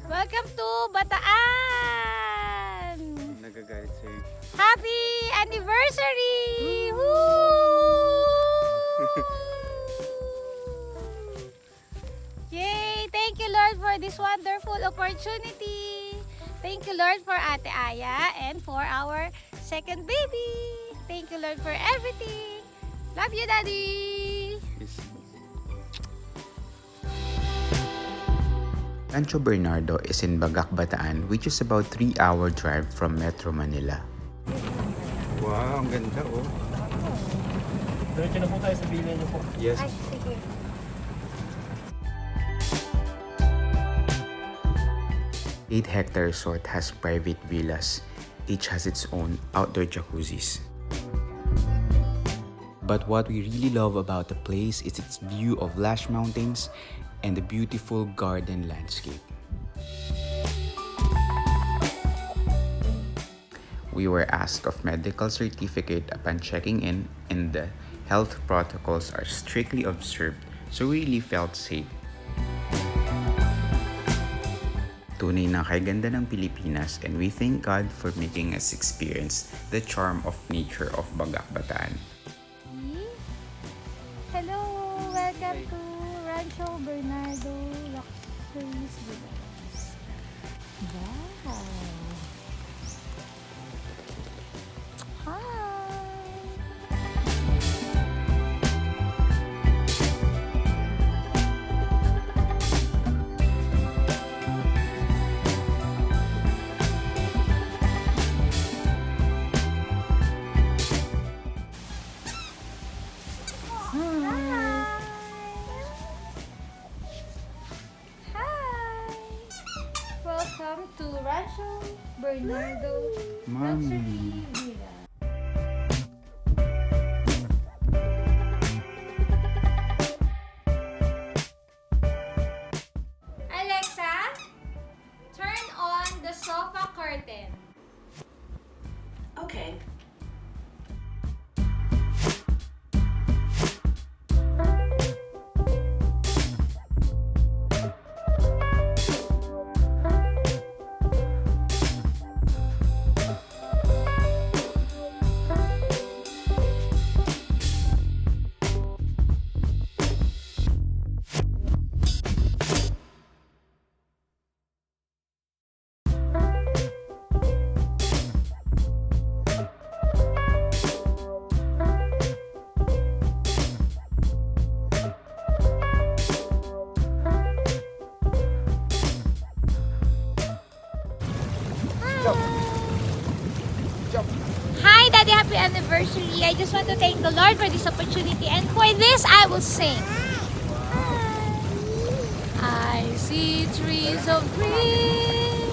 Welcome to Bataan! Nagagalit sa'yo. Happy anniversary! Woo! Yay! Thank you, Lord, for this wonderful opportunity. Thank you, Lord, for Ate Aya and for our second baby. Thank you, Lord, for everything. Love you, Daddy! Yes. Rancho Bernardo is in Bagac Bataan, which is about 3-hour drive from Metro Manila. Wow, ang ganda oh. Diretso na po tayo sa bilya niyo po. Yes. Ay, sige. Eight-hectare resort has private villas. Each has its own outdoor jacuzzis. But what we really love about the place is its view of lush mountains and the beautiful garden landscape. We were asked of medical certificate upon checking in, and the health protocols are strictly observed, so we really felt safe. Tunay na kay ganda ng Pilipinas, and we thank God for making us experience the charm of nature of Bagac Bataan. Hello! Welcome to Rancho Bernardo Luxuries Villas. Wow! Hi! Welcome to Rancho Bernardo Luxury Villa. Alexa, turn on the sofa curtain. Okay. Hi, Daddy. Happy anniversary. I just want to thank the Lord for this opportunity, and for this I will sing. I see trees of green,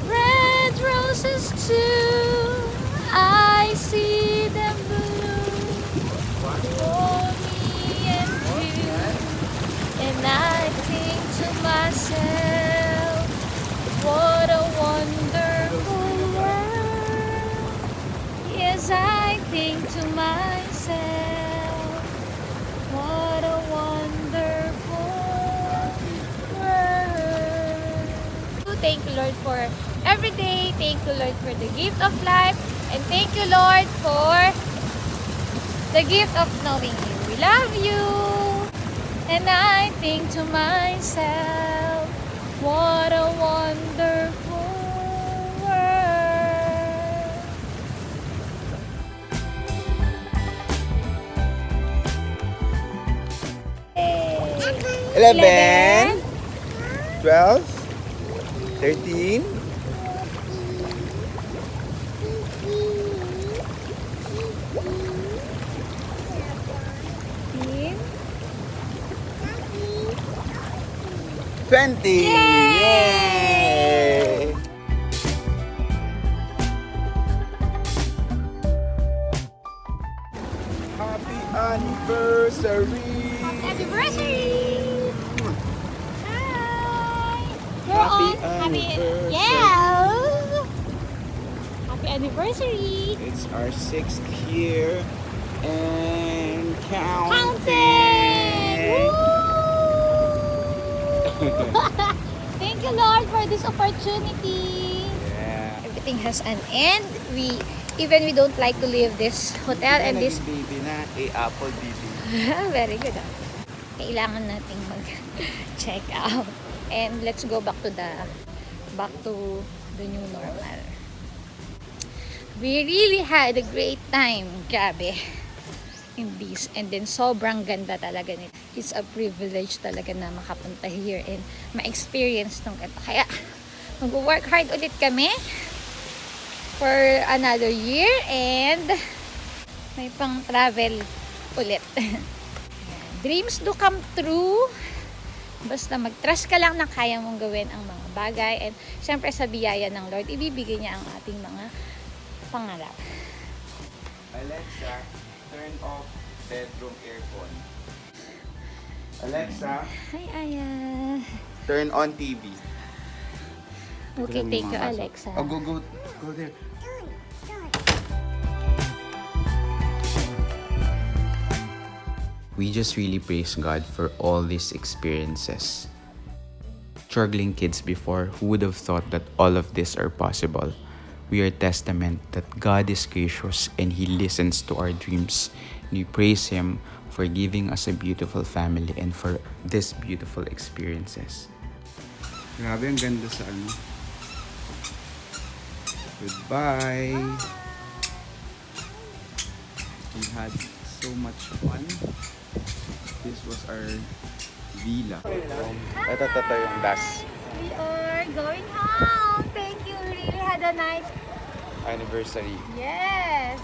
red roses too. I see them bloom for me and you. And I think to myself, what a wonderful world. Yes, I think to myself, what a wonderful world. Thank you, Lord, for every day. Thank you, Lord, for the gift of life. And thank you, Lord, for the gift of knowing you. We love you. And I think to myself, what a wonderful world. Hey. 11, 12, 13, 15. 20. Yay! Happy anniversary! Anniversary! Hi! We're Happy on anniversary. Yeah! Happy anniversary! It's our 6th year and counting. Counting! Woo! Thank you, Lord, for this opportunity. Yeah. Everything has an end. We don't like to leave this hotel and this. baby na, apple baby. Very good. Kailangan nating mag-check out. And let's go back to the new normal. We really had a great time. Grabe. In this. And then sobrang ganda talaga nito. It's a privilege talaga na makapunta here and ma-experience nung ito. Kaya mag-work hard ulit kami for another year and may pang travel ulit. Dreams do come true. Basta mag-trust ka lang na kaya mong gawin ang mga bagay. And syempre sa biyaya ng Lord, ibibigay niya ang ating mga pangarap. Alexa, turn off bedroom aircon. Alexa, Hi, Aya. turn on TV. Okay, thank you, Alexa. Oh, go there. We just really praise God for all these experiences. Struggling kids before, who would have thought that all of this are possible? We are testament that God is gracious and He listens to our dreams. We praise Him for giving us a beautiful family and for these beautiful experiences. Grabe, ang ganda sa ano. Goodbye. We had so much fun. This was our villa. Ito yung last We are going home. Thank you. We really had a nice. anniversary. Yes.